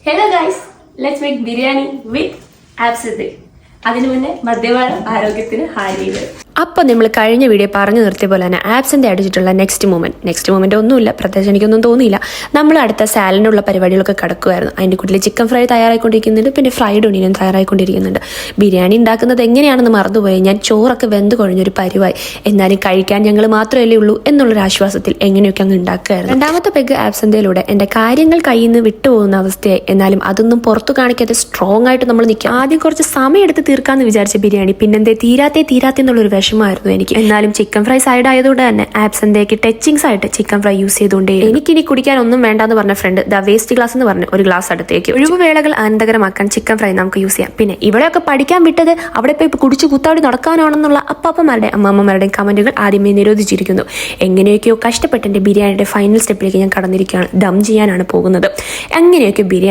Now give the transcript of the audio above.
Hello guys, let's make biryani with ആപ്സിന്റെ. അതിനു മുന്നേ മദ്യപാന ആരോഗ്യത്തിന് ഹാനികൾ. അപ്പോൾ നമ്മൾ കഴിഞ്ഞ വീഡിയോ പറഞ്ഞു നിർത്തിയ പോലെ തന്നെ ആപ്സിൻ്റെ അടിച്ചിട്ടുള്ള നെക്സ്റ്റ് മൂമെന്റ് ഒന്നുമില്ല, പ്രത്യേകിച്ച് എനിക്കൊന്നും തോന്നിയില്ല. നമ്മൾ അടുത്ത സാലഡിനുള്ള പരിപാടികളൊക്കെ കിടക്കുമായിരുന്നു. അതിൻ്റെ കൂട്ടിൽ ചിക്കൻ ഫ്രൈ തയ്യാറായിക്കൊണ്ടിരിക്കുന്നുണ്ട്, പിന്നെ ഫ്രൈഡ് ഒണിയനും തയ്യാറായിക്കൊണ്ടിരിക്കുന്നുണ്ട്. ബിരിയാണി ഉണ്ടാക്കുന്നത് എങ്ങനെയാണെന്ന് മറന്നുപോയി ഞാൻ. ചോറൊക്കെ വെന്ത് കുഴഞ്ഞൊരു പരിവായി. എന്നാലും കഴിക്കാൻ ഞങ്ങൾ മാത്രമല്ലേ ഉള്ളൂ എന്നുള്ളൊരു ആശ്വാസത്തിൽ എങ്ങനെയൊക്കെ അങ്ങ് ഉണ്ടാക്കുകയായിരുന്നു. രണ്ടാമത്തെ പെഗ് ആപ്സിൻ്റെയിലൂടെ എൻ്റെ കാര്യങ്ങൾ കയ്യിൽ നിന്ന് വിട്ടുപോകുന്ന അവസ്ഥയായി. എന്നാലും അതൊന്നും പുറത്തു കാണിക്കാതെ സ്ട്രോങ് ആയിട്ട് നമ്മൾ നിൽക്കുക. ആദ്യം കുറച്ച് സമയം എടുത്ത് തീർക്കാമെന്ന് വിചാരിച്ച ബിരിയാണി പിന്നെന്തേ തീരാത്തേ എന്നുള്ളൊരു വിഷമായിരുന്നു എനിക്ക്. എന്നാലും ചിക്കൻ ഫ്രൈ സൈഡ് ആയതുകൊണ്ട് തന്നെ ആപ്സിൻ്റെക്ക് ടച്ചിങ്സ് ആയിട്ട് ചിക്കൻ ഫ്രൈ യൂസ് ചെയ്തുകൊണ്ടേ. എനിക്കിനി കുടിക്കാൻ ഒന്നും വേണ്ടെന്ന് പറഞ്ഞ ഫ്രണ്ട് ദ വേസ്റ്റ് ഗ്ലാസ് എന്ന് പറഞ്ഞ് ഒരു ഗ്ലാസ് അടുത്തേക്ക്. ഒഴിവുവേളകൾ ആനന്ദകരമാക്കാൻ ചിക്കൻ ഫ്രൈ നമുക്ക് യൂസ് ചെയ്യാം. പിന്നെ ഇവിടെയൊക്കെ പഠിക്കാൻ വിട്ടത് അവിടെ പോയി കുടിച്ചു കുത്താടി നടക്കാനാണെന്നുള്ള അപ്പാപ്പന്മാരുടെയും അമ്മാമ്മമാരുടെയും കമന്റുകൾ ആദ്യമേ നിരോധിച്ചിരിക്കുന്നു. എങ്ങനെയൊക്കെയോ കഷ്ടപ്പെട്ട് എൻ്റെ ബിരിയാണിയുടെ ഫൈനൽ സ്റ്റെപ്പിലേക്ക് ഞാൻ കടന്നിരിക്കുകയാണ്. ദം ചെയ്യാനാണ് പോകുന്നത്. എങ്ങനെയൊക്കെ ബിരിയാണി